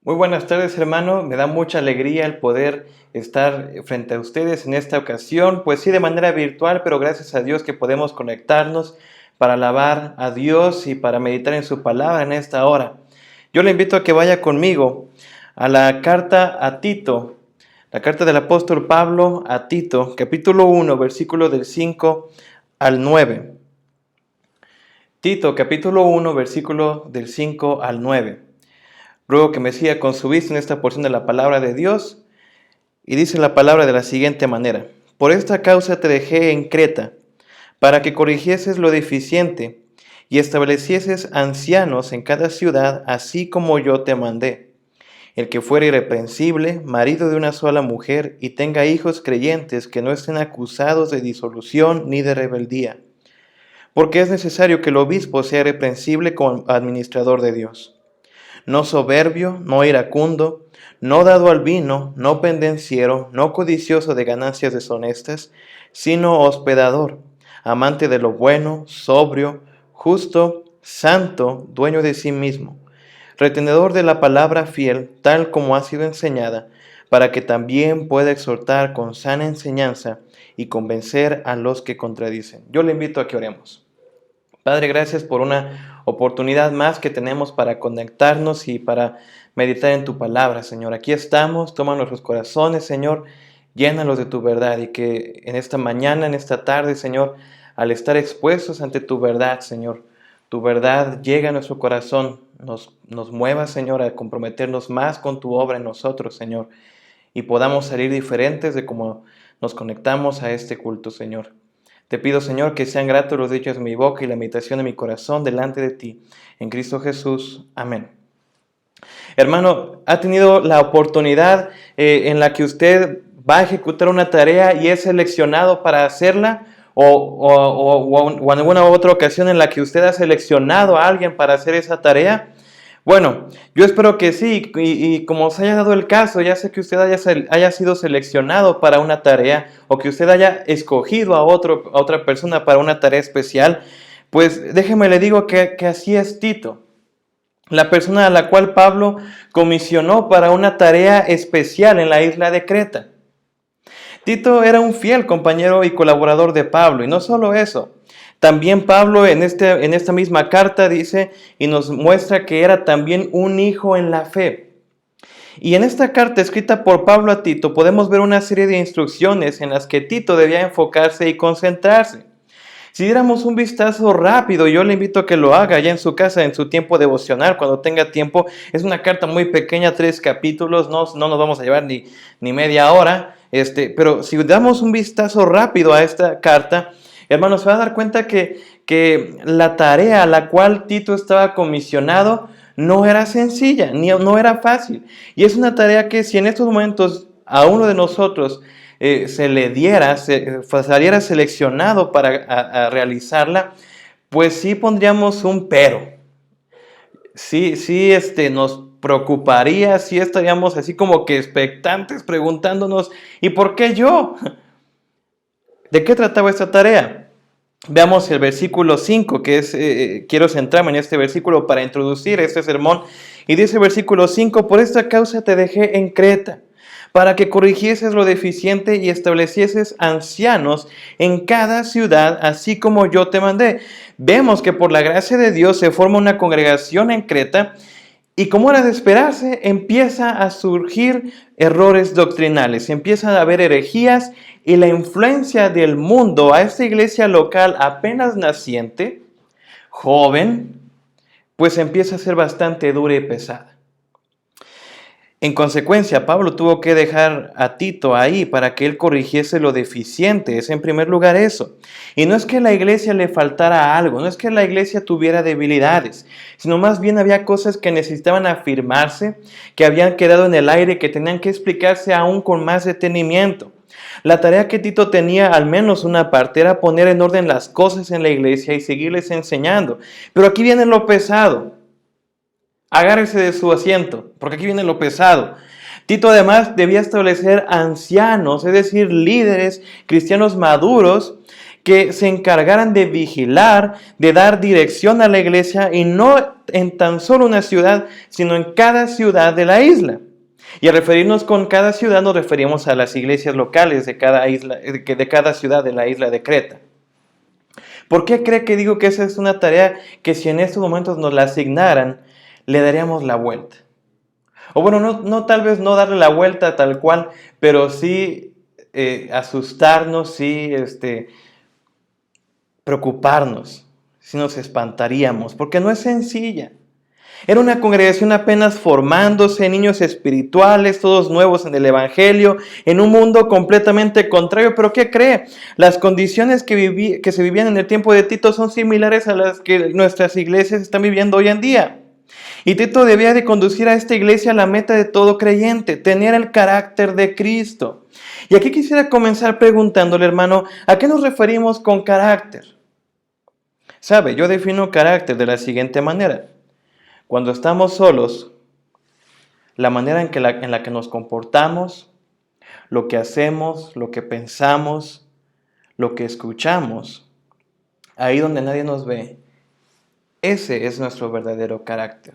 Muy buenas tardes, hermano. Me da mucha alegría el poder estar frente a ustedes en esta ocasión, pues sí, de manera virtual, pero gracias a Dios que podemos conectarnos para alabar a Dios y para meditar en su palabra en esta hora. Yo le invito a que vaya conmigo a la carta a Tito, la carta del apóstol Pablo a Tito, capítulo 1, versículo del 5 al 9. Tito, capítulo 1, versículo del 5 al 9. Ruego que me siga con su vista en esta porción de la palabra de Dios. Y dice la palabra de la siguiente manera: Por esta causa te dejé en Creta, para que corrigieses lo deficiente y establecieses ancianos en cada ciudad, así como yo te mandé. El que fuere irreprensible, marido de una sola mujer, y tenga hijos creyentes que no estén acusados de disolución ni de rebeldía. Porque es necesario que el obispo sea irreprensible como administrador de Dios, no soberbio, no iracundo, no dado al vino, no pendenciero, no codicioso de ganancias deshonestas, sino hospedador, amante de lo bueno, sobrio, justo, santo, dueño de sí mismo, retenedor de la palabra fiel, tal como ha sido enseñada, para que también pueda exhortar con sana enseñanza y convencer a los que contradicen. Yo le invito a que oremos. Padre, gracias por una oportunidad más que tenemos para conectarnos y para meditar en tu palabra, Señor. Aquí estamos, toma nuestros corazones, Señor, llénalos de tu verdad y que en esta mañana, en esta tarde, Señor, al estar expuestos ante tu verdad, Señor, tu verdad llega a nuestro corazón, nos mueva, Señor, a comprometernos más con tu obra en nosotros, Señor, y podamos salir diferentes de cómo nos conectamos a este culto, Señor. Te pido, Señor, que sean gratos los dichos de mi boca y la meditación de mi corazón delante de ti. En Cristo Jesús. Amén. Hermano, ¿ha tenido la oportunidad en la que usted va a ejecutar una tarea y es seleccionado para hacerla? ¿O en alguna otra ocasión en la que usted ha seleccionado a alguien para hacer esa tarea? Bueno, yo espero que sí, y como se haya dado el caso, ya sé que usted haya sido seleccionado para una tarea o que usted haya escogido a otra persona para una tarea especial, pues déjeme le digo que así es Tito, la persona a la cual Pablo comisionó para una tarea especial en la isla de Creta. Tito era un fiel compañero y colaborador de Pablo, y no solo eso. También Pablo en esta misma carta dice y nos muestra que era también un hijo en la fe. Y en esta carta escrita por Pablo a Tito podemos ver una serie de instrucciones en las que Tito debía enfocarse y concentrarse. Si diéramos un vistazo rápido, yo le invito a que lo haga ya en su casa, en su tiempo devocional, cuando tenga tiempo. Es una carta muy pequeña, 3 capítulos, no nos vamos a llevar ni media hora. Pero si damos un vistazo rápido a esta carta, hermanos, se va a dar cuenta que la tarea a la cual Tito estaba comisionado no era sencilla, no era fácil. Y es una tarea que si en estos momentos a uno de nosotros saliera seleccionado para a realizarla, pues sí pondríamos un pero. Sí, nos preocuparía, sí estaríamos así como que expectantes preguntándonos, ¿y por qué yo? ¿De qué trataba esta tarea? Veamos el versículo 5, que es, quiero centrarme en este versículo para introducir este sermón. Y dice el versículo 5, por esta causa te dejé en Creta, para que corrigieses lo deficiente y establecieses ancianos en cada ciudad, así como yo te mandé. Vemos que por la gracia de Dios se forma una congregación en Creta, y como era de esperarse, empieza a surgir errores doctrinales, empiezan a haber herejías y la influencia del mundo a esta iglesia local apenas naciente, joven, pues empieza a ser bastante dura y pesada. En consecuencia, Pablo tuvo que dejar a Tito ahí para que él corrigiese lo deficiente. Es en primer lugar eso. Y no es que a la iglesia le faltara algo, no es que la iglesia tuviera debilidades, sino más bien había cosas que necesitaban afirmarse, que habían quedado en el aire, que tenían que explicarse aún con más detenimiento. La tarea que Tito tenía, al menos una parte, era poner en orden las cosas en la iglesia y seguirles enseñando. Pero aquí viene lo pesado. Agárrese de su asiento, porque aquí viene lo pesado. Tito además debía establecer ancianos, es decir, líderes cristianos maduros, que se encargaran de vigilar, de dar dirección a la iglesia, y no en tan solo una ciudad, sino en cada ciudad de la isla. Y al referirnos con cada ciudad nos referimos a las iglesias locales de cada isla, de cada ciudad de la isla de Creta. ¿Por qué cree que digo que esa es una tarea que si en estos momentos nos la asignaran, le daríamos la vuelta? O bueno, no tal vez no darle la vuelta tal cual, pero sí asustarnos, sí preocuparnos, sí nos espantaríamos, porque no es sencilla. Era una congregación apenas formándose, niños espirituales, todos nuevos en el Evangelio, en un mundo completamente contrario. ¿Pero qué cree? Las condiciones que se vivían en el tiempo de Tito son similares a las que nuestras iglesias están viviendo hoy en día. Y Tito debía de conducir a esta iglesia a la meta de todo creyente, tener el carácter de Cristo. Y aquí quisiera comenzar preguntándole, hermano, ¿a qué nos referimos con carácter? ¿Sabe? Yo defino carácter de la siguiente manera. Cuando estamos solos, la manera en la que nos comportamos, lo que hacemos, lo que pensamos, lo que escuchamos, ahí donde nadie nos ve, ese es nuestro verdadero carácter.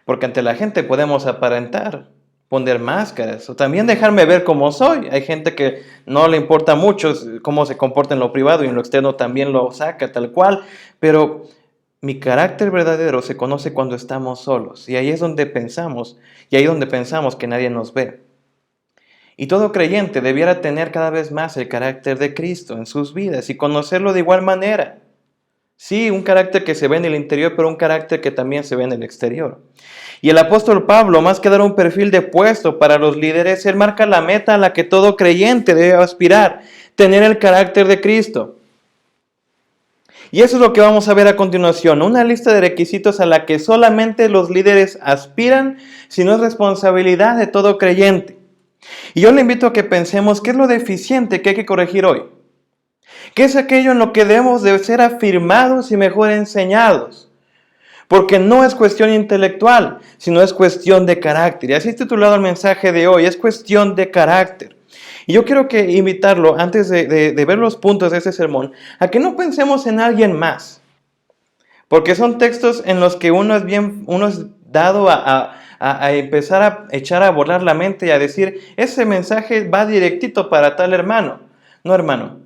Porque ante la gente podemos aparentar, poner máscaras o también dejarme ver como soy. Hay gente que no le importa mucho cómo se comporta en lo privado y en lo externo también lo saca tal cual, pero mi carácter verdadero se conoce cuando estamos solos, y ahí es donde pensamos, que nadie nos ve. Y todo creyente debiera tener cada vez más el carácter de Cristo en sus vidas y conocerlo de igual manera. Sí, un carácter que se ve en el interior, pero un carácter que también se ve en el exterior. Y el apóstol Pablo, más que dar un perfil de puesto para los líderes, él marca la meta a la que todo creyente debe aspirar, tener el carácter de Cristo. Y eso es lo que vamos a ver a continuación, una lista de requisitos a la que solamente los líderes aspiran, si no es responsabilidad de todo creyente. Y yo le invito a que pensemos qué es lo deficiente que hay que corregir hoy. ¿Qué es aquello en lo que debemos de ser afirmados y mejor enseñados? Porque no es cuestión intelectual, sino es cuestión de carácter. Y así es titulado el mensaje de hoy, es cuestión de carácter. Y yo quiero invitarlo, antes de ver los puntos de este sermón, a que no pensemos en alguien más. Porque son textos en los que uno es dado a empezar a echar a volar la mente y a decir, ese mensaje va directito para tal hermano. No, hermano,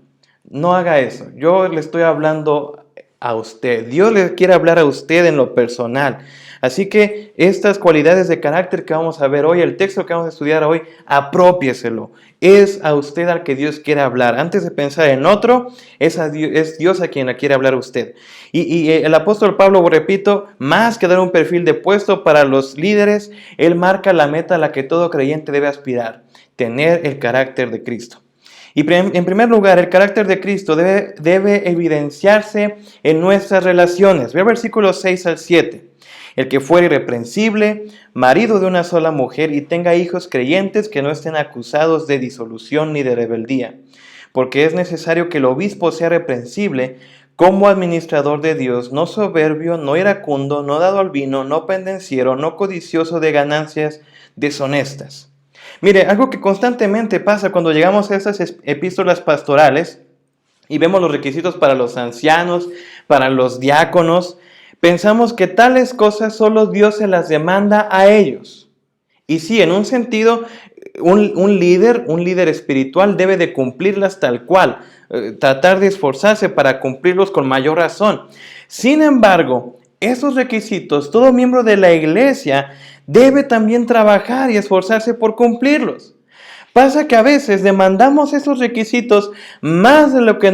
no haga eso. Yo le estoy hablando a usted. Dios le quiere hablar a usted en lo personal. Así que estas cualidades de carácter que vamos a ver hoy, el texto que vamos a estudiar hoy, apropiéselo. Es a usted al que Dios quiere hablar. Antes de pensar en otro, es Dios a quien le quiere hablar a usted. Y el apóstol Pablo, repito, más que dar un perfil de puesto para los líderes, él marca la meta a la que todo creyente debe aspirar, tener el carácter de Cristo. Y en primer lugar, el carácter de Cristo debe evidenciarse en nuestras relaciones. Ve versículos 6 al 7. El que fuere irreprensible, marido de una sola mujer y tenga hijos creyentes que no estén acusados de disolución ni de rebeldía. Porque es necesario que el obispo sea reprensible como administrador de Dios, no soberbio, no iracundo, no dado al vino, no pendenciero, no codicioso de ganancias deshonestas. Mire, algo que constantemente pasa cuando llegamos a estas epístolas pastorales y vemos los requisitos para los ancianos, para los diáconos, pensamos que tales cosas solo Dios se las demanda a ellos. Y sí, en un sentido, un líder espiritual debe de cumplirlas tal cual, tratar de esforzarse para cumplirlos con mayor razón. Sin embargo, esos requisitos, todo miembro de la iglesia debe también trabajar y esforzarse por cumplirlos. Pasa que a veces demandamos esos requisitos más de lo que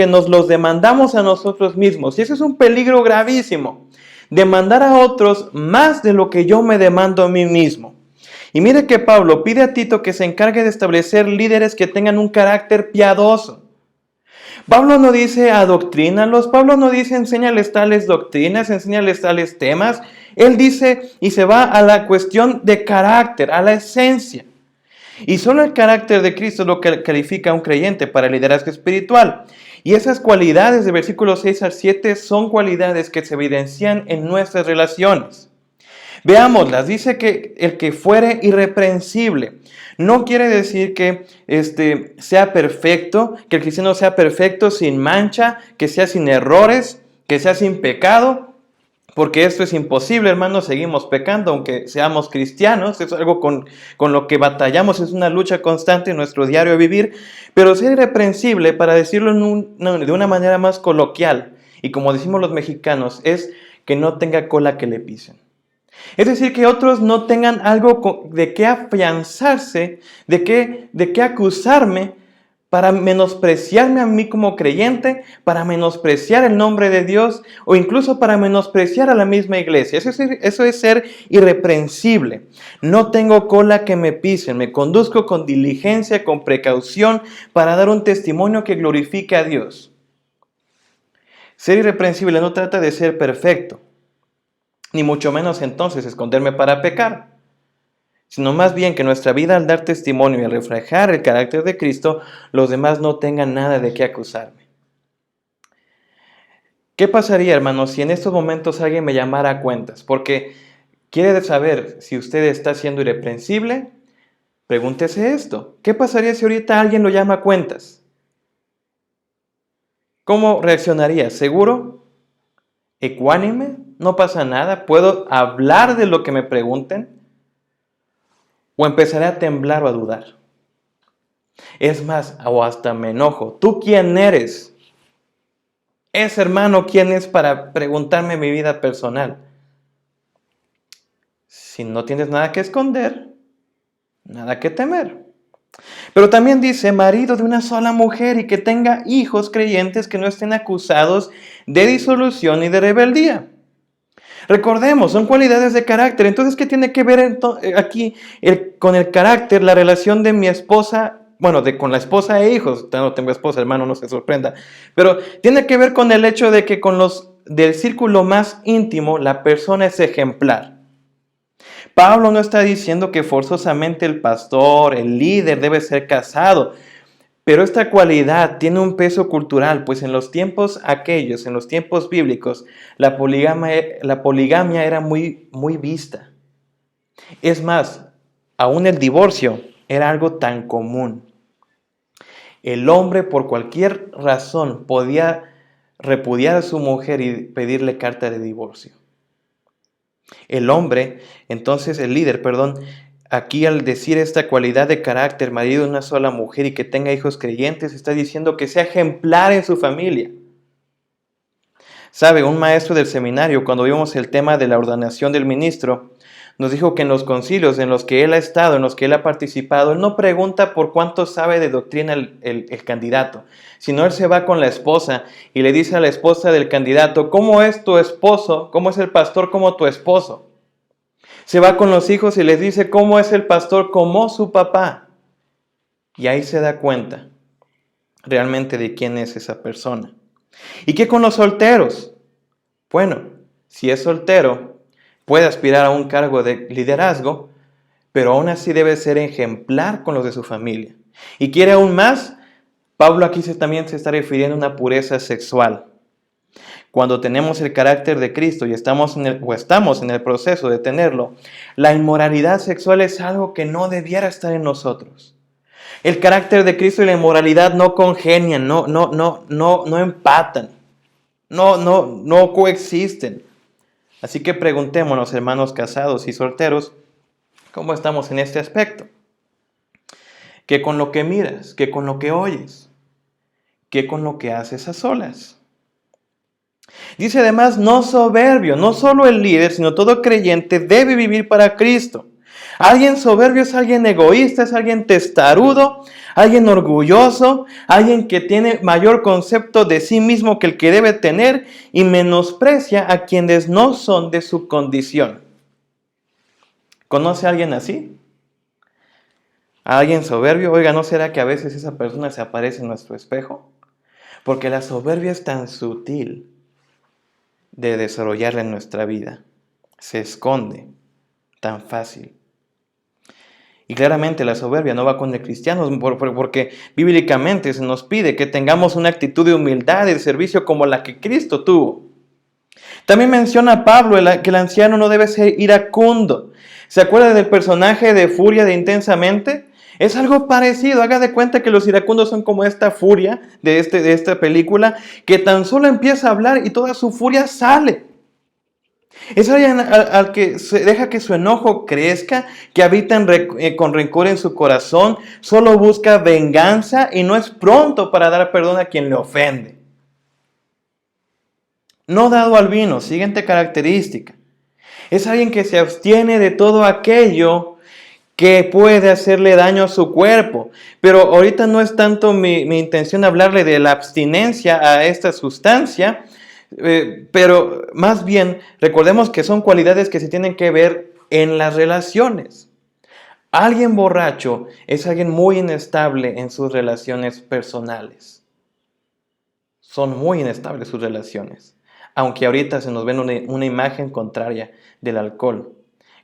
nos los demandamos a nosotros mismos. Y eso es un peligro gravísimo. Demandar a otros más de lo que yo me demando a mí mismo. Y mire que Pablo pide a Tito que se encargue de establecer líderes que tengan un carácter piadoso. Pablo no dice adoctrínalos, Pablo no dice enséñales tales doctrinas, enséñales tales temas. Él dice y se va a la cuestión de carácter, a la esencia. Y solo el carácter de Cristo es lo que califica a un creyente para el liderazgo espiritual. Y esas cualidades de versículos 6 al 7 son cualidades que se evidencian en nuestras relaciones. Veámoslas, dice que el que fuere irreprensible. No quiere decir que sea perfecto, que el cristiano sea perfecto, sin mancha, que sea sin errores, que sea sin pecado, porque esto es imposible, hermanos, seguimos pecando, aunque seamos cristianos, es algo con lo que batallamos, es una lucha constante en nuestro diario vivir, pero ser irreprensible, para decirlo de una manera más coloquial, y como decimos los mexicanos, es que no tenga cola que le pisen. Es decir, que otros no tengan algo de qué afianzarse, de qué acusarme para menospreciarme a mí como creyente, para menospreciar el nombre de Dios o incluso para menospreciar a la misma iglesia. Eso es ser irreprensible. No tengo cola que me pisen, me conduzco con diligencia, con precaución para dar un testimonio que glorifique a Dios. Ser irreprensible no trata de ser perfecto, ni mucho menos entonces esconderme para pecar, sino más bien que nuestra vida al dar testimonio y al reflejar el carácter de Cristo, los demás no tengan nada de qué acusarme. ¿Qué pasaría, hermanos, si en estos momentos alguien me llamara a cuentas? Porque quiere saber si usted está siendo irreprensible. Pregúntese esto. ¿Qué pasaría si ahorita alguien lo llama a cuentas? ¿Cómo reaccionaría? ¿Seguro? ¿Ecuánime? ¿No pasa nada? ¿Puedo hablar de lo que me pregunten? ¿O empezaré a temblar o a dudar? Es más, o hasta me enojo. ¿Tú quién eres? Ese hermano, ¿quién es para preguntarme mi vida personal? Si no tienes nada que esconder, nada que temer. Pero también dice, marido de una sola mujer y que tenga hijos creyentes que no estén acusados de disolución y de rebeldía. Recordemos, son cualidades de carácter. Entonces, ¿qué tiene que ver aquí con el carácter, la relación de mi esposa? Bueno, con la esposa e hijos. No tengo esposa, hermano, no se sorprenda. Pero tiene que ver con el hecho de que con los del círculo más íntimo, la persona es ejemplar. Pablo no está diciendo que forzosamente el pastor, el líder, debe ser casado. Pero esta cualidad tiene un peso cultural, pues en los tiempos aquellos, en los tiempos bíblicos, la poligamia era muy, muy vista. Es más, aún el divorcio era algo tan común. El hombre por cualquier razón podía repudiar a su mujer y pedirle carta de divorcio. El hombre, entonces el líder, aquí al decir esta cualidad de carácter, marido de una sola mujer y que tenga hijos creyentes, está diciendo que sea ejemplar en su familia. Sabe, un maestro del seminario, cuando vimos el tema de la ordenación del ministro, nos dijo que en los concilios en los que él ha estado, en los que él ha participado, él no pregunta por cuánto sabe de doctrina el candidato, sino él se va con la esposa y le dice a la esposa del candidato, ¿cómo es tu esposo? ¿Cómo es el pastor como tu esposo? Se va con los hijos y les dice cómo es el pastor como su papá. Y ahí se da cuenta realmente de quién es esa persona. ¿Y qué con los solteros? Bueno, si es soltero, puede aspirar a un cargo de liderazgo, pero aún así debe ser ejemplar con los de su familia. Y quiere aún más, Pablo aquí también se está refiriendo a una pureza sexual. Cuando tenemos el carácter de Cristo y estamos en el proceso de tenerlo, la inmoralidad sexual es algo que no debiera estar en nosotros. El carácter de Cristo y la inmoralidad no congenian, no empatan, no coexisten. Así que preguntémonos, hermanos casados y solteros, ¿cómo estamos en este aspecto? ¿Qué con lo que miras? ¿Qué con lo que oyes? ¿Qué con lo que haces a solas? Dice además, no soberbio, no solo el líder, sino todo creyente debe vivir para Cristo. Alguien soberbio es alguien egoísta, es alguien testarudo, alguien orgulloso, alguien que tiene mayor concepto de sí mismo que el que debe tener y menosprecia a quienes no son de su condición. ¿Conoce a alguien así? ¿A alguien soberbio? Oiga, ¿no será que a veces esa persona se aparece en nuestro espejo? Porque la soberbia es tan sutil de desarrollarla en nuestra vida. Se esconde tan fácil. Y claramente la soberbia no va con el cristiano, porque bíblicamente se nos pide que tengamos una actitud de humildad y de servicio como la que Cristo tuvo. También menciona Pablo que el anciano no debe ser iracundo. ¿Se acuerda del personaje de Furia de Intensamente? Es algo parecido. Haga de cuenta que los iracundos son como esta furia de esta película, que tan solo empieza a hablar y toda su furia sale. Es alguien al que se deja que su enojo crezca, que habita con rencor en su corazón, solo busca venganza y no es pronto para dar perdón a quien le ofende. No dado al vino, siguiente característica. Es alguien que se abstiene de todo aquello que puede hacerle daño a su cuerpo. Pero ahorita no es tanto mi intención hablarle de la abstinencia a esta sustancia, pero más bien recordemos que son cualidades que se tienen que ver en las relaciones. Alguien borracho es alguien muy inestable en sus relaciones personales. Son muy inestables sus relaciones. Aunque ahorita se nos ven una imagen contraria del alcohol.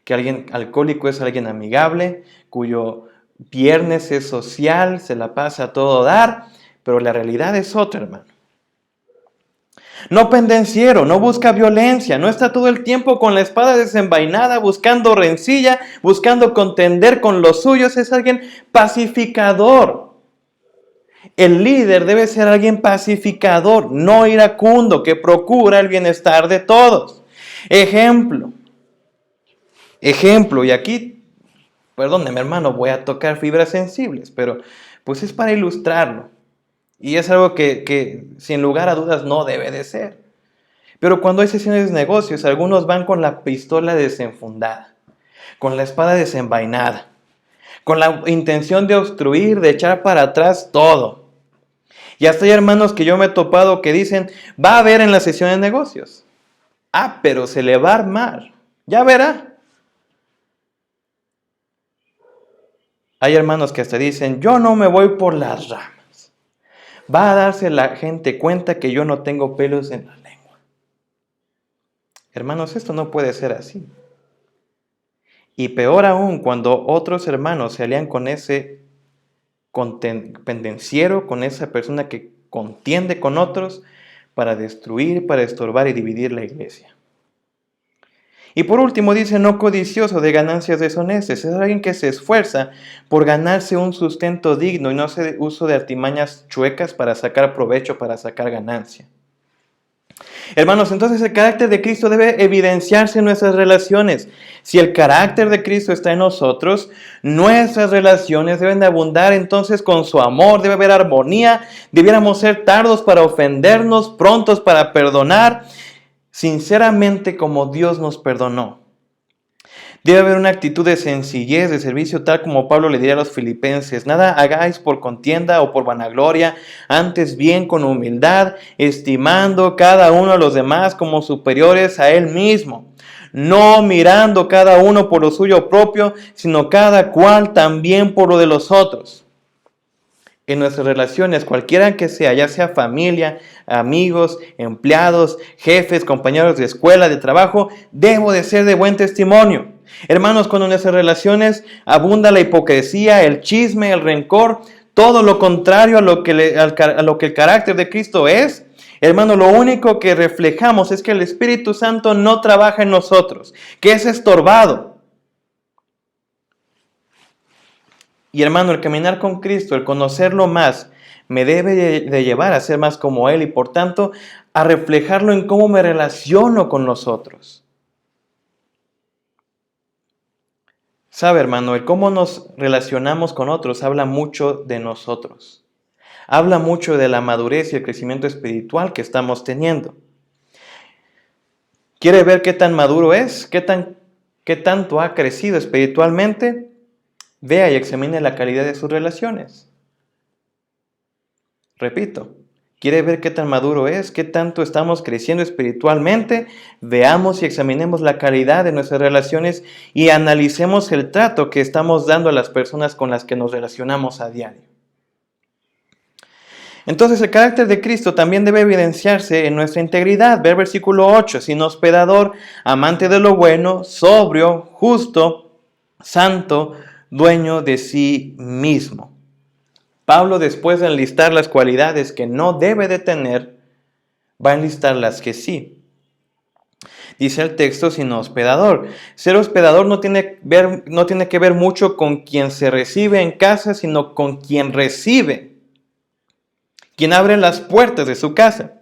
Que alguien alcohólico es alguien amigable, cuyo viernes es social, se la pasa a todo dar, pero la realidad es otra, hermano. No pendenciero, no busca violencia, no está todo el tiempo con la espada desenvainada, buscando rencilla, buscando contender con los suyos, es alguien pacificador. El líder debe ser alguien pacificador, no iracundo, que procura el bienestar de todos. Ejemplo, y aquí, perdóneme hermano, voy a tocar fibras sensibles, pero pues es para ilustrarlo. Y es algo que sin lugar a dudas no debe de ser. Pero cuando hay sesiones de negocios, algunos van con la pistola desenfundada, con la espada desenvainada, con la intención de obstruir, de echar para atrás todo. Y hasta hay hermanos que yo me he topado que dicen, va a haber en la sesión de negocios. Ah, pero se le va a armar. Ya verá. Hay hermanos que hasta dicen, yo no me voy por las ramas. Va a darse la gente cuenta que yo no tengo pelos en la lengua. Hermanos, esto no puede ser así. Y peor aún cuando otros hermanos se alían con ese pendenciero, con esa persona que contiende con otros para destruir, para estorbar y dividir la iglesia. Y por último dice, no codicioso de ganancias deshonestas. Es alguien que se esfuerza por ganarse un sustento digno y no hace uso de artimañas chuecas para sacar provecho, para sacar ganancia. Hermanos, entonces el carácter de Cristo debe evidenciarse en nuestras relaciones. Si el carácter de Cristo está en nosotros, nuestras relaciones deben de abundar entonces con su amor, debe haber armonía, debiéramos ser tardos para ofendernos, prontos para perdonar, sinceramente como Dios nos perdonó. Debe haber una actitud de sencillez, de servicio, tal como Pablo le diría a los filipenses. Nada hagáis por contienda o por vanagloria, antes bien con humildad, estimando cada uno a los demás como superiores a él mismo. No mirando cada uno por lo suyo propio, sino cada cual también por lo de los otros. En nuestras relaciones, cualquiera que sea, ya sea familia, amigos, empleados, jefes, compañeros de escuela, de trabajo, debo de ser de buen testimonio. Hermanos, cuando en nuestras relaciones abunda la hipocresía, el chisme, el rencor, todo lo contrario a lo que el carácter de Cristo es, hermano, lo único que reflejamos es que el Espíritu Santo no trabaja en nosotros, que es estorbado. Y hermano, el caminar con Cristo, el conocerlo más, me debe de llevar a ser más como Él y por tanto a reflejarlo en cómo me relaciono con los otros. Sabe, hermano, el cómo nos relacionamos con otros habla mucho de nosotros. Habla mucho de la madurez y el crecimiento espiritual que estamos teniendo. ¿Quiere ver qué tan maduro es? ¿Qué tanto ha crecido espiritualmente? Vea y examine la calidad de sus relaciones. Repito, ¿quiere ver qué tan maduro es? ¿Qué tanto estamos creciendo espiritualmente? Veamos y examinemos la calidad de nuestras relaciones y analicemos el trato que estamos dando a las personas con las que nos relacionamos a diario. Entonces el carácter de Cristo también debe evidenciarse en nuestra integridad. Ve el versículo 8, sin hospedador, amante de lo bueno, sobrio, justo, santo, dueño de sí mismo. Pablo, después de enlistar las cualidades que no debe de tener, va a enlistar las que sí. Dice el texto, sino hospedador. Ser hospedador no tiene que ver mucho con quien se recibe en casa, sino con quien recibe, quien abre las puertas de su casa.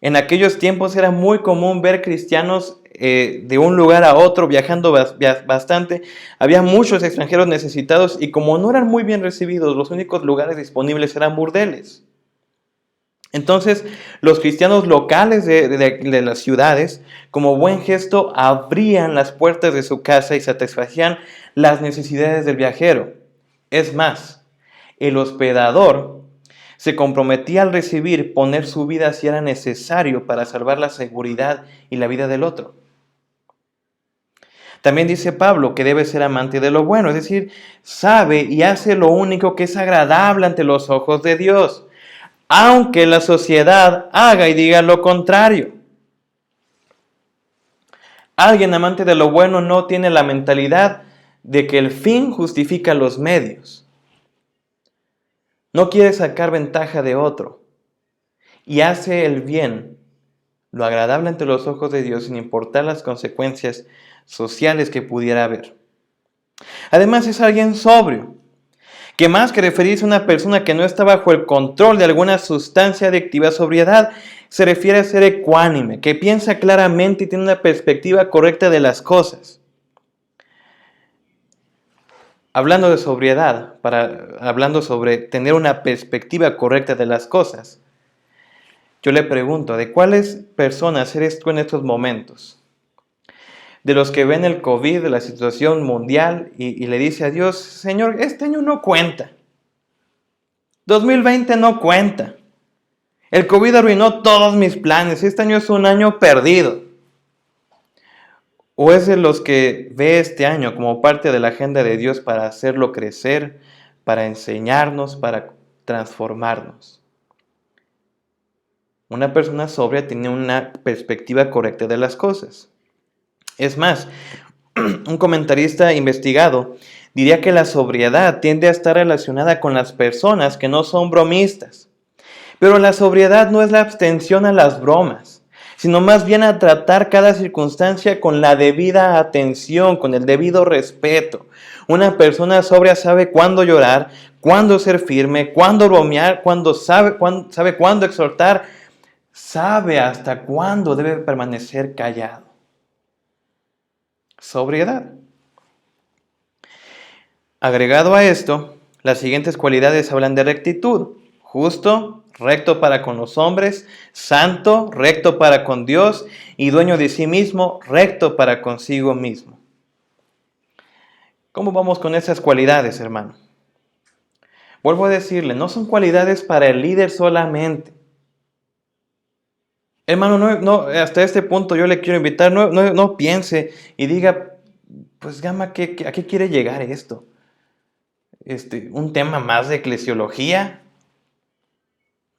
En aquellos tiempos era muy común ver cristianos de un lugar a otro viajando bastante. Había muchos extranjeros necesitados y como no eran muy bien recibidos, los únicos lugares disponibles eran burdeles. Entonces, los cristianos locales de las ciudades, como buen gesto, abrían las puertas de su casa y satisfacían las necesidades del viajero. Es más, el hospedador se comprometía al recibir, poner su vida si era necesario para salvar la seguridad y la vida del otro. También dice Pablo que debe ser amante de lo bueno, es decir, sabe y hace lo único que es agradable ante los ojos de Dios, aunque la sociedad haga y diga lo contrario. Alguien amante de lo bueno no tiene la mentalidad de que el fin justifica los medios. No quiere sacar ventaja de otro y hace el bien, lo agradable ante los ojos de Dios sin importar las consecuencias sociales que pudiera haber. Además es alguien sobrio, que más que referirse a una persona que no está bajo el control de alguna sustancia adictiva, sobriedad se refiere a ser ecuánime, que piensa claramente y tiene una perspectiva correcta de las cosas. Hablando de sobriedad, hablando sobre tener una perspectiva correcta de las cosas, yo le pregunto, ¿de cuáles personas eres tú en estos momentos? De los que ven el COVID, de la situación mundial y le dice a Dios, Señor, este año no cuenta. 2020 no cuenta. El COVID arruinó todos mis planes. Este año es un año perdido. ¿O es de los que ve este año como parte de la agenda de Dios para hacerlo crecer, para enseñarnos, para transformarnos? Una persona sobria tiene una perspectiva correcta de las cosas. Es más, un comentarista investigado diría que la sobriedad tiende a estar relacionada con las personas que no son bromistas. Pero la sobriedad no es la abstención a las bromas, sino más bien a tratar cada circunstancia con la debida atención, con el debido respeto. Una persona sobria sabe cuándo llorar, cuándo ser firme, cuándo bromear, sabe cuándo exhortar, sabe hasta cuándo debe permanecer callado. Sobriedad. Agregado a esto, las siguientes cualidades hablan de rectitud: justo, recto para con los hombres, santo, recto para con Dios y dueño de sí mismo, recto para consigo mismo. ¿Cómo vamos con esas cualidades, hermano? Vuelvo a decirle, no son cualidades para el líder solamente. Hermano, no, hasta este punto yo le quiero invitar, no piense y diga, pues Gama, ¿a qué quiere llegar esto? ¿Un tema más de eclesiología?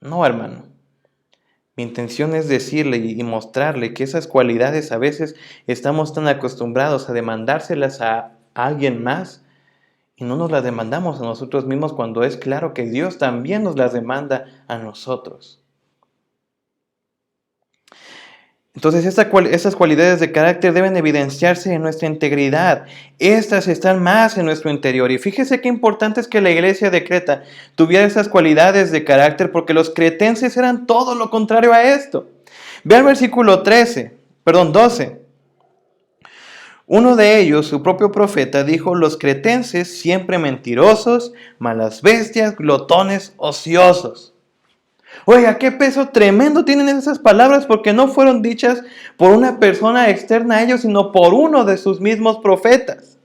No, hermano. Mi intención es decirle y mostrarle que esas cualidades a veces estamos tan acostumbrados a demandárselas a alguien más y no nos las demandamos a nosotros mismos cuando es claro que Dios también nos las demanda a nosotros. Entonces estas cualidades de carácter deben evidenciarse en nuestra integridad. Estas están más en nuestro interior. Y fíjese qué importante es que la iglesia de Creta tuviera estas cualidades de carácter, porque los cretenses eran todo lo contrario a esto. Ve al versículo 12. Uno de ellos, su propio profeta, dijo: los cretenses siempre mentirosos, malas bestias, glotones, ociosos. Oiga, qué peso tremendo tienen esas palabras, porque no fueron dichas por una persona externa a ellos, sino por uno de sus mismos profetas.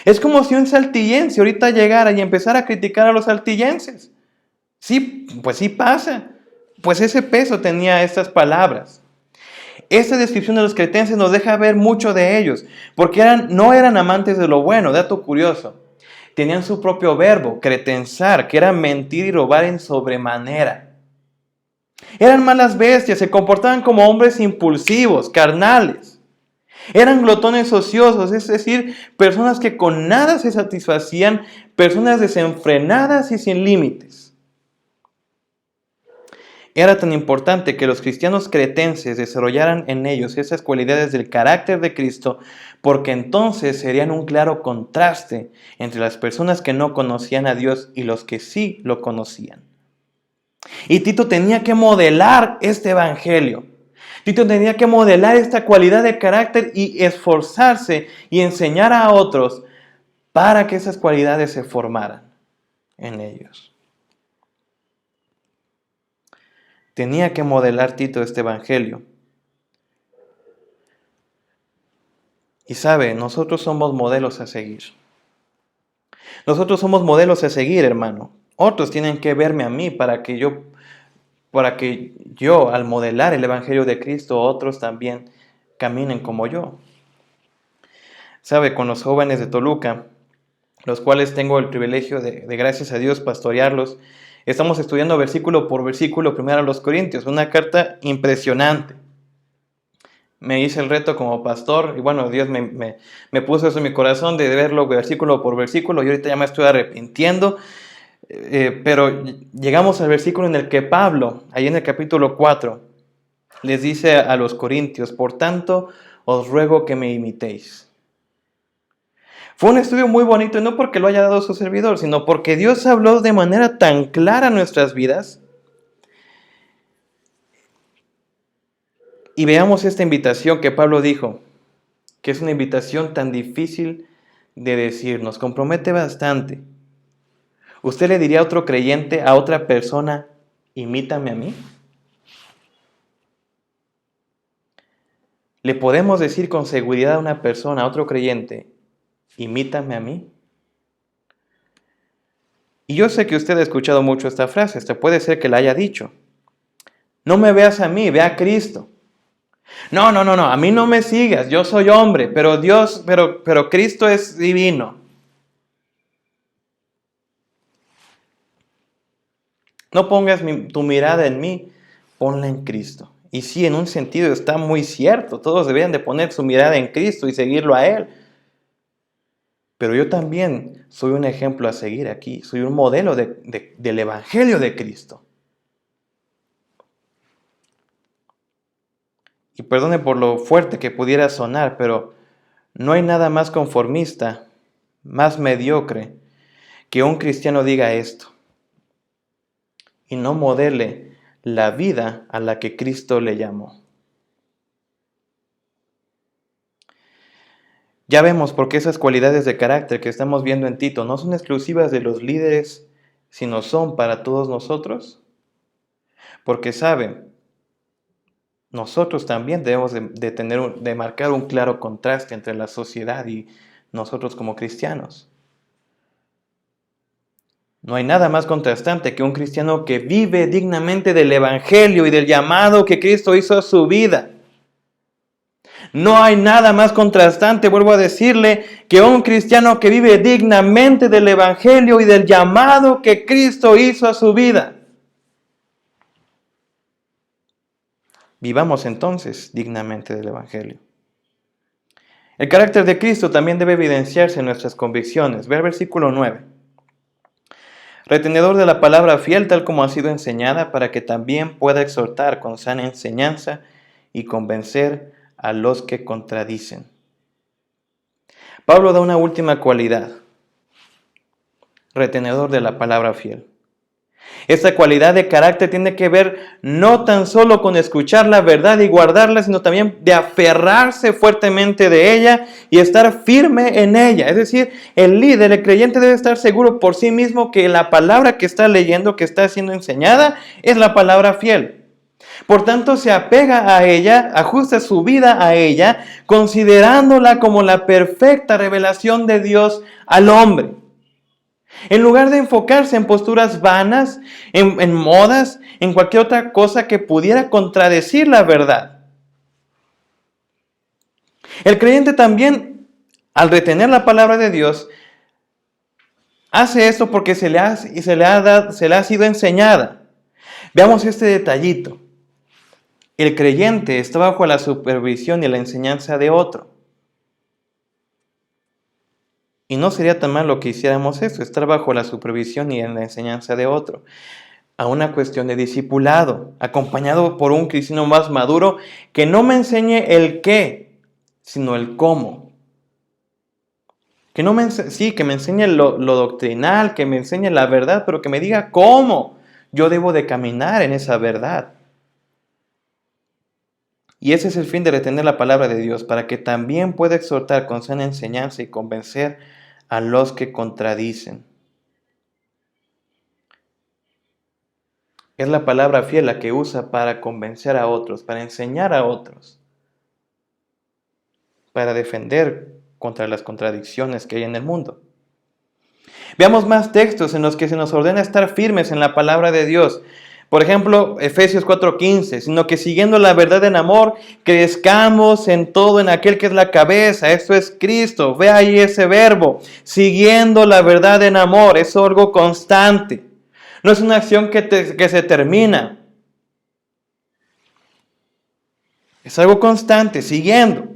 Es como si un saltillense ahorita llegara y empezara a criticar a los saltillenses. Sí, pues sí pasa. Pues ese peso tenía estas palabras. Esta descripción de los cretenses nos deja ver mucho de ellos, porque no eran amantes de lo bueno. Dato curioso. Tenían su propio verbo, cretensar, que era mentir y robar en sobremanera. Eran malas bestias, se comportaban como hombres impulsivos, carnales. Eran glotones ociosos, es decir, personas que con nada se satisfacían, personas desenfrenadas y sin límites. Era tan importante que los cristianos cretenses desarrollaran en ellos esas cualidades del carácter de Cristo, porque entonces serían un claro contraste entre las personas que no conocían a Dios y los que sí lo conocían. Y Tito tenía que modelar este evangelio. Tito tenía que modelar esta cualidad de carácter y esforzarse y enseñar a otros para que esas cualidades se formaran en ellos. Tenía que modelar Tito este evangelio. Y sabe, nosotros somos modelos a seguir. Nosotros somos modelos a seguir, hermano. Otros tienen que verme a mí para que yo, al modelar el evangelio de Cristo, otros también caminen como yo. Sabe, con los jóvenes de Toluca, los cuales tengo el privilegio de gracias a Dios, pastorearlos, estamos estudiando versículo por versículo primero a los Corintios, una carta impresionante. Me hice el reto como pastor y bueno, Dios me puso eso en mi corazón de verlo versículo por versículo y ahorita ya me estoy arrepintiendo, pero llegamos al versículo en el que Pablo, ahí en el capítulo 4, les dice a los Corintios: por tanto, os ruego que me imitéis. Fue un estudio muy bonito, y no porque lo haya dado su servidor, sino porque Dios habló de manera tan clara en nuestras vidas. Y veamos esta invitación que Pablo dijo, que es una invitación tan difícil de decir, nos compromete bastante. ¿Usted le diría a otro creyente, a otra persona, imítame a mí? ¿Le podemos decir con seguridad a una persona, a otro creyente, imítame a mí? Y yo sé que usted ha escuchado mucho esta frase, hasta puede ser que la haya dicho. No me veas a mí, ve a Cristo. No, a mí no me sigas, yo soy hombre, pero Cristo es divino. No pongas tu mirada en mí, ponla en Cristo. Y sí, en un sentido está muy cierto, todos deberían de poner su mirada en Cristo y seguirlo a Él. Pero yo también soy un ejemplo a seguir aquí, soy un modelo del Evangelio de Cristo. Y perdone por lo fuerte que pudiera sonar, pero no hay nada más conformista, más mediocre, que un cristiano diga esto y no modele la vida a la que Cristo le llamó. Ya vemos por qué esas cualidades de carácter que estamos viendo en Tito no son exclusivas de los líderes, sino son para todos nosotros. Porque saben, nosotros también debemos de marcar un claro contraste entre la sociedad y nosotros como cristianos. No hay nada más contrastante que un cristiano que vive dignamente del Evangelio y del llamado que Cristo hizo a su vida. No hay nada más contrastante, vuelvo a decirle, que un cristiano que vive dignamente del Evangelio y del llamado que Cristo hizo a su vida. Vivamos entonces dignamente del Evangelio. El carácter de Cristo también debe evidenciarse en nuestras convicciones. Ve al versículo 9. Retenedor de la palabra fiel tal como ha sido enseñada, para que también pueda exhortar con sana enseñanza y convencer a los que contradicen. Pablo da una última cualidad: retenedor de la palabra fiel. Esta cualidad de carácter tiene que ver no tan solo con escuchar la verdad y guardarla, sino también de aferrarse fuertemente de ella y estar firme en ella. Es decir, el líder, el creyente, debe estar seguro por sí mismo que la palabra que está leyendo, que está siendo enseñada, es la palabra fiel. Por tanto, se apega a ella, ajusta su vida a ella, considerándola como la perfecta revelación de Dios al hombre. En lugar de enfocarse en posturas vanas, en modas, en cualquier otra cosa que pudiera contradecir la verdad. El creyente también, al retener la palabra de Dios, hace esto porque se le ha sido enseñada. Veamos este detallito. El creyente está bajo la supervisión y la enseñanza de otro. Y no sería tan malo que hiciéramos esto, estar bajo la supervisión y en la enseñanza de otro. a una cuestión de discipulado, acompañado por un cristiano más maduro que no me enseñe el qué, sino el cómo. Que no me sí, que me enseñe lo doctrinal, que me enseñe la verdad, pero que me diga cómo yo debo de caminar en esa verdad. Y ese es el fin de retener la palabra de Dios, para que también pueda exhortar con sana enseñanza y convencer a los que contradicen. Es la palabra fiel la que usa para convencer a otros, para enseñar a otros, para defender contra las contradicciones que hay en el mundo. Veamos más textos en los que se nos ordena estar firmes en la palabra de Dios. Por ejemplo, Efesios 4:15, sino que siguiendo la verdad en amor, crezcamos en todo en aquel que es la cabeza, esto es Cristo. Ve ahí ese verbo, siguiendo la verdad en amor, es algo constante. No es una acción que se termina. Es algo constante, siguiendo.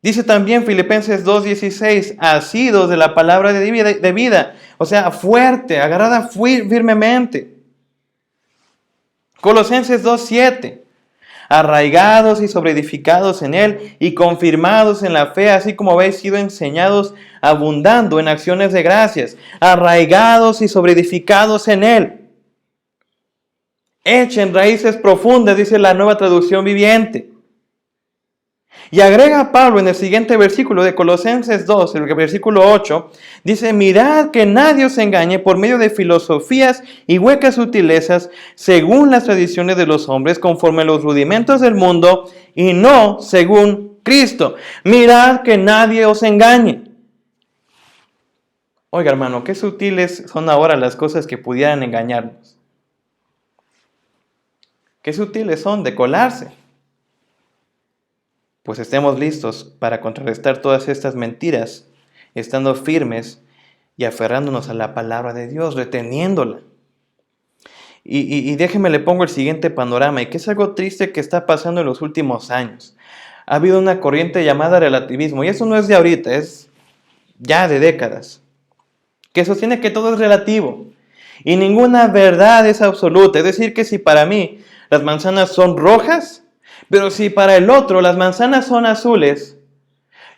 Dice también Filipenses 2:16, asidos de la palabra de vida, o sea, fuerte, agarrada firmemente. Colosenses 2:7, arraigados y sobreedificados en él y confirmados en la fe, así como habéis sido enseñados, abundando en acciones de gracias, arraigados y sobreedificados en él. Echen raíces profundas, dice la Nueva Traducción Viviente. Y agrega Pablo en el siguiente versículo de Colosenses 2, el versículo 8, dice, mirad que nadie os engañe por medio de filosofías y huecas sutilezas, según las tradiciones de los hombres, conforme a los rudimentos del mundo, y no según Cristo. Mirad que nadie os engañe. Oiga, hermano, qué sutiles son ahora las cosas que pudieran engañarnos. Qué sutiles son de colarse. Pues estemos listos para contrarrestar todas estas mentiras, estando firmes y aferrándonos a la palabra de Dios, reteniéndola. Y déjeme le pongo el siguiente panorama, y que es algo triste que está pasando en los últimos años. Ha habido una corriente llamada relativismo, y eso no es de ahorita, es ya de décadas, que sostiene que todo es relativo, y ninguna verdad es absoluta. Es decir, que si para mí las manzanas son rojas, pero si para el otro las manzanas son azules,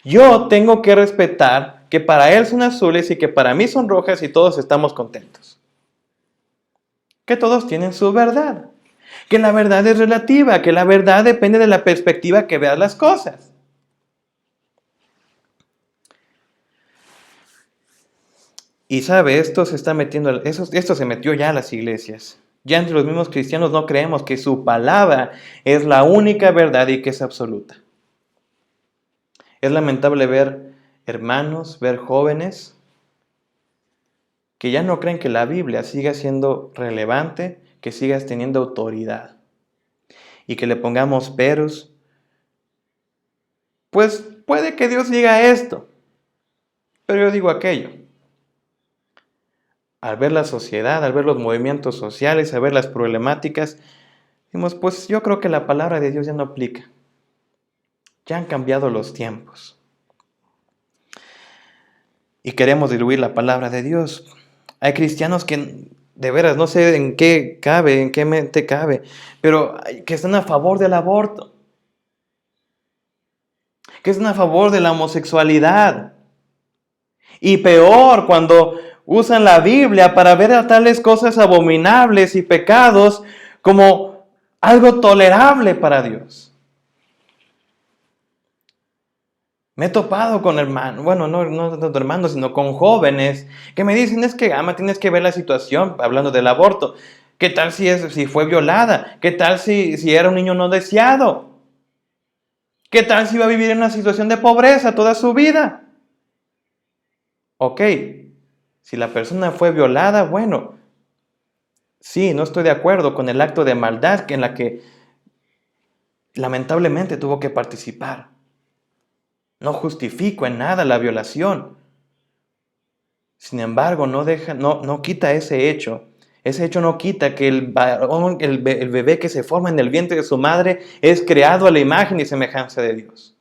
yo tengo que respetar que para él son azules y que para mí son rojas y todos estamos contentos. Que todos tienen su verdad. Que la verdad es relativa, que la verdad depende de la perspectiva que veas las cosas. Y sabe, esto se metió ya a las iglesias. Ya entre los mismos cristianos no creemos que su palabra es la única verdad y que es absoluta. Es lamentable ver hermanos, ver jóvenes que ya no creen que la Biblia siga siendo relevante, que siga teniendo autoridad y que le pongamos peros. Pues puede que Dios diga esto, pero yo digo aquello. Al ver la sociedad, al ver los movimientos sociales, al ver las problemáticas, decimos, pues yo creo que la palabra de Dios ya no aplica. Ya han cambiado los tiempos. Y queremos diluir la palabra de Dios. Hay cristianos que de veras no sé en qué cabe, en qué mente cabe, pero que están a favor del aborto, que están a favor de la homosexualidad. Y peor, cuando usan la Biblia para ver a tales cosas abominables y pecados como algo tolerable para Dios. Me he topado con hermanos, bueno, no tanto hermanos, sino con jóvenes que me dicen, es que ama, tienes que ver la situación, hablando del aborto. ¿Qué tal si fue violada? ¿Qué tal si era un niño no deseado? ¿Qué tal si va a vivir en una situación de pobreza toda su vida? Ok, si la persona fue violada, bueno, sí, no estoy de acuerdo con el acto de maldad en la que lamentablemente tuvo que participar. No justifico en nada la violación. Sin embargo, no quita ese hecho. Ese hecho no quita que el bebé que se forma en el vientre de su madre es creado a la imagen y semejanza de Dios.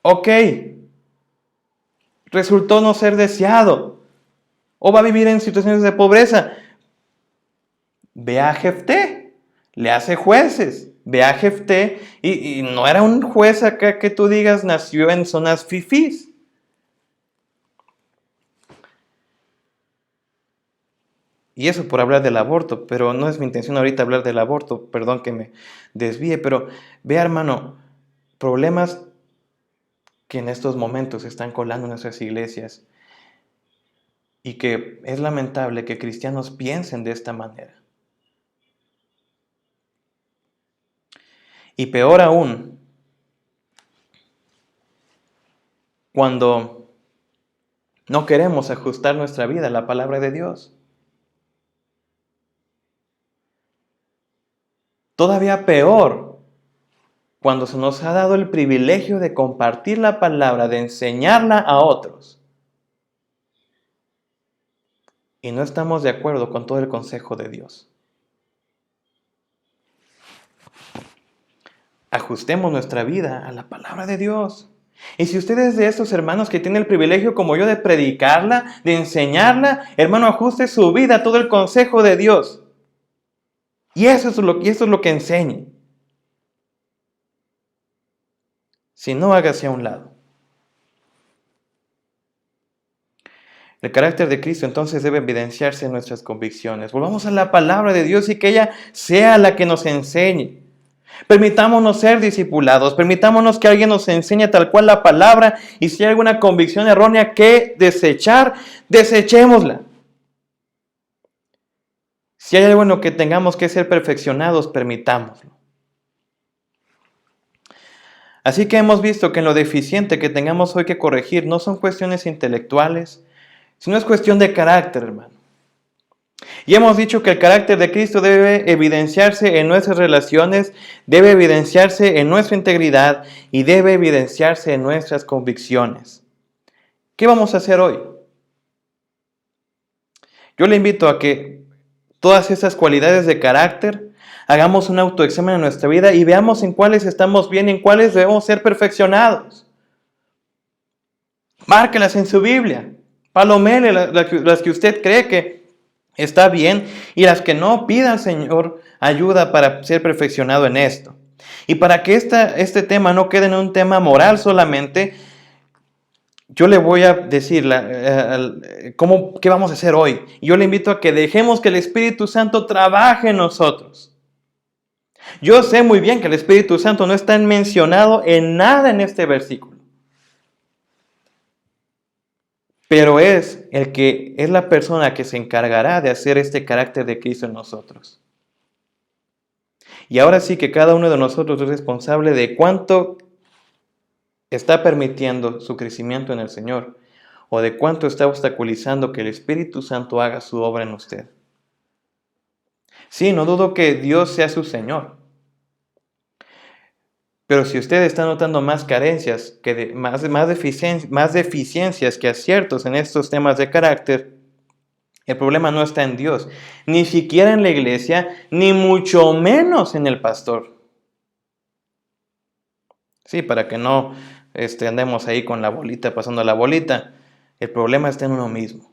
Ok, resultó no ser deseado. o va a vivir en situaciones de pobreza. Ve a Jefté, le hace jueces. Ve a Jefté y no era un juez acá que tú digas nació en zonas fifís. Y eso por hablar del aborto, pero no es mi intención ahorita hablar del aborto, perdón que me desvíe, pero vea, hermano, problemas que en estos momentos se están colando en nuestras iglesias y que es lamentable que cristianos piensen de esta manera. Y peor aún, cuando no queremos ajustar nuestra vida a la palabra de Dios. Todavía peor, cuando se nos ha dado el privilegio de compartir la palabra, de enseñarla a otros, y no estamos de acuerdo con todo el consejo de Dios. Ajustemos nuestra vida a la palabra de Dios. Y si usted es de estos hermanos que tiene el privilegio como yo de predicarla, de enseñarla, hermano, ajuste su vida a todo el consejo de Dios. Y eso es lo que enseñe. Si no, hágase a un lado. El carácter de Cristo entonces debe evidenciarse en nuestras convicciones. Volvamos a la palabra de Dios y que ella sea la que nos enseñe. Permitámonos ser discipulados, permitámonos que alguien nos enseñe tal cual la palabra y si hay alguna convicción errónea que desechar, desechémosla. Si hay algo en lo que tengamos que ser perfeccionados, permitámoslo. Así que hemos visto que en lo deficiente que tengamos hoy que corregir no son cuestiones intelectuales, sino es cuestión de carácter, hermano. Y hemos dicho que el carácter de Cristo debe evidenciarse en nuestras relaciones, debe evidenciarse en nuestra integridad y debe evidenciarse en nuestras convicciones. ¿Qué vamos a hacer hoy? Yo le invito a que todas esas cualidades de carácter hagamos un autoexamen en nuestra vida y veamos en cuáles estamos bien y en cuáles debemos ser perfeccionados. Márquelas en su Biblia. Palomele las que usted cree que está bien y las que no, pida al Señor ayuda para ser perfeccionado en esto. Y para que este tema no quede en un tema moral solamente, yo le voy a decir qué vamos a hacer hoy. Yo le invito a que dejemos que el Espíritu Santo trabaje en nosotros. Yo sé muy bien que el Espíritu Santo no está mencionado en nada en este versículo. Pero es la persona que se encargará de hacer este carácter de Cristo en nosotros. Y ahora sí que cada uno de nosotros es responsable de cuánto está permitiendo su crecimiento en el Señor o de cuánto está obstaculizando que el Espíritu Santo haga su obra en usted. Sí, no dudo que Dios sea su Señor. Pero si usted está notando más carencias, más deficiencias que aciertos en estos temas de carácter, el problema no está en Dios, ni siquiera en la iglesia, ni mucho menos en el pastor. Sí, para que no andemos ahí con la bolita, pasando la bolita. El problema está en uno mismo.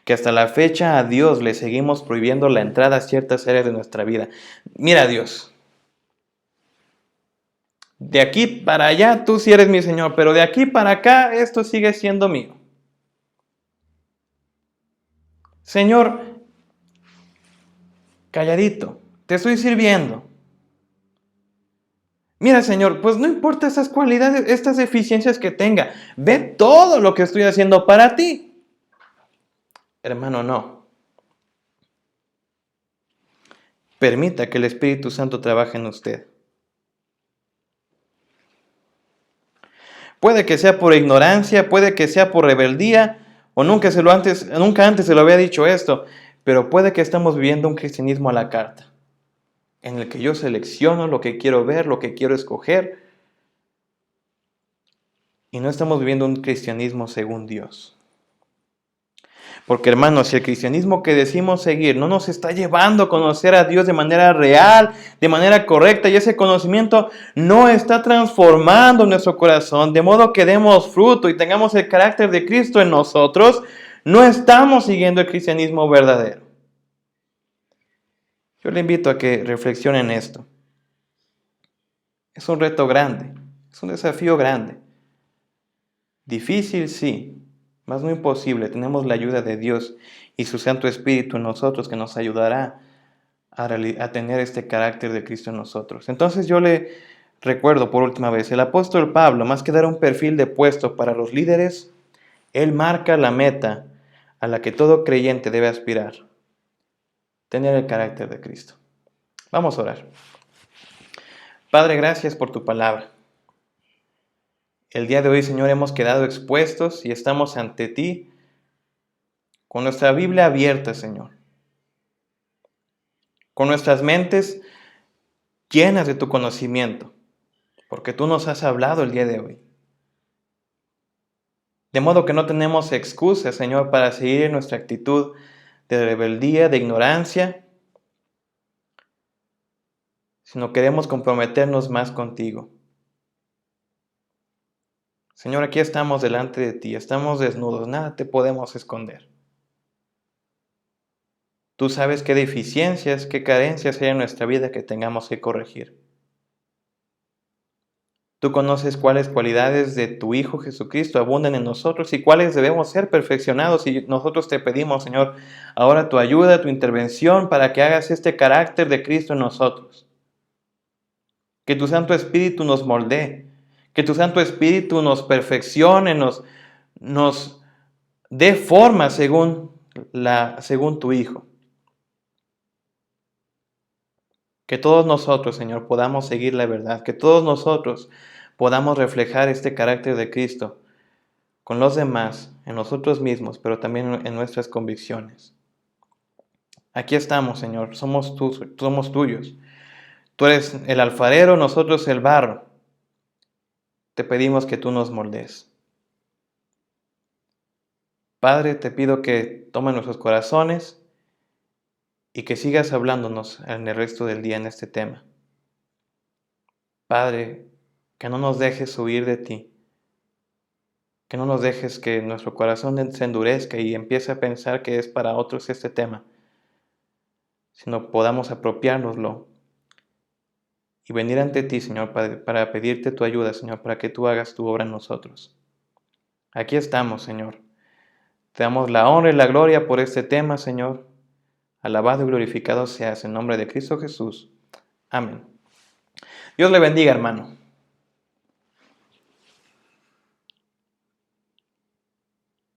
Que hasta la fecha a Dios le seguimos prohibiendo la entrada a ciertas áreas de nuestra vida. Mira, Dios, de aquí para allá tú sí eres mi Señor, pero de aquí para acá esto sigue siendo mío. Señor, calladito, te estoy sirviendo. Mira, Señor, pues no importa esas cualidades, estas deficiencias que tenga. Ve todo lo que estoy haciendo para ti. Hermano, no. Permita que el Espíritu Santo trabaje en usted. Puede que sea por ignorancia, puede que sea por rebeldía, o nunca antes se lo había dicho esto, pero puede que estamos viviendo un cristianismo a la carta, en el que yo selecciono lo que quiero ver, lo que quiero escoger, y no estamos viviendo un cristianismo según Dios. Porque hermanos, si el cristianismo que decimos seguir no nos está llevando a conocer a Dios de manera real, de manera correcta, y ese conocimiento no está transformando nuestro corazón, de modo que demos fruto y tengamos el carácter de Cristo en nosotros, no estamos siguiendo el cristianismo verdadero. Yo le invito a que reflexione en esto. Es un reto grande, es un desafío grande. Difícil, sí, mas no imposible. Tenemos la ayuda de Dios y su Santo Espíritu en nosotros que nos ayudará a tener este carácter de Cristo en nosotros. Entonces yo le recuerdo por última vez, el apóstol Pablo, más que dar un perfil de puesto para los líderes, él marca la meta a la que todo creyente debe aspirar: tener el carácter de Cristo. Vamos a orar. Padre, gracias por tu palabra. El día de hoy, Señor, hemos quedado expuestos y estamos ante ti con nuestra Biblia abierta, Señor. Con nuestras mentes llenas de tu conocimiento, porque tú nos has hablado el día de hoy. De modo que no tenemos excusas, Señor, para seguir en nuestra actitud de rebeldía, de ignorancia, sino queremos comprometernos más contigo. Señor, aquí estamos delante de ti, estamos desnudos, nada te podemos esconder. Tú sabes qué deficiencias, qué carencias hay en nuestra vida que tengamos que corregir. Tú conoces cuáles cualidades de tu Hijo Jesucristo abundan en nosotros y cuáles debemos ser perfeccionados. Y nosotros te pedimos, Señor, ahora tu ayuda, tu intervención para que hagas este carácter de Cristo en nosotros. Que tu Santo Espíritu nos moldee, que tu Santo Espíritu nos perfeccione, nos dé forma según tu Hijo. Que todos nosotros, Señor, podamos seguir la verdad, que todos nosotros podamos reflejar este carácter de Cristo con los demás, en nosotros mismos, pero también en nuestras convicciones. Aquí estamos, Señor, somos tuyos. Tú eres el alfarero, nosotros el barro. Te pedimos que tú nos moldees. Padre, te pido que tomes nuestros corazones y que sigas hablándonos en el resto del día en este tema. Padre, que no nos dejes huir de ti, que no nos dejes que nuestro corazón se endurezca y empiece a pensar que es para otros este tema, sino podamos apropiárnoslo y venir ante ti, Señor, para pedirte tu ayuda, Señor, para que tú hagas tu obra en nosotros. Aquí estamos, Señor. Te damos la honra y la gloria por este tema, Señor. Alabado y glorificado seas en nombre de Cristo Jesús. Amén. Dios le bendiga, hermano.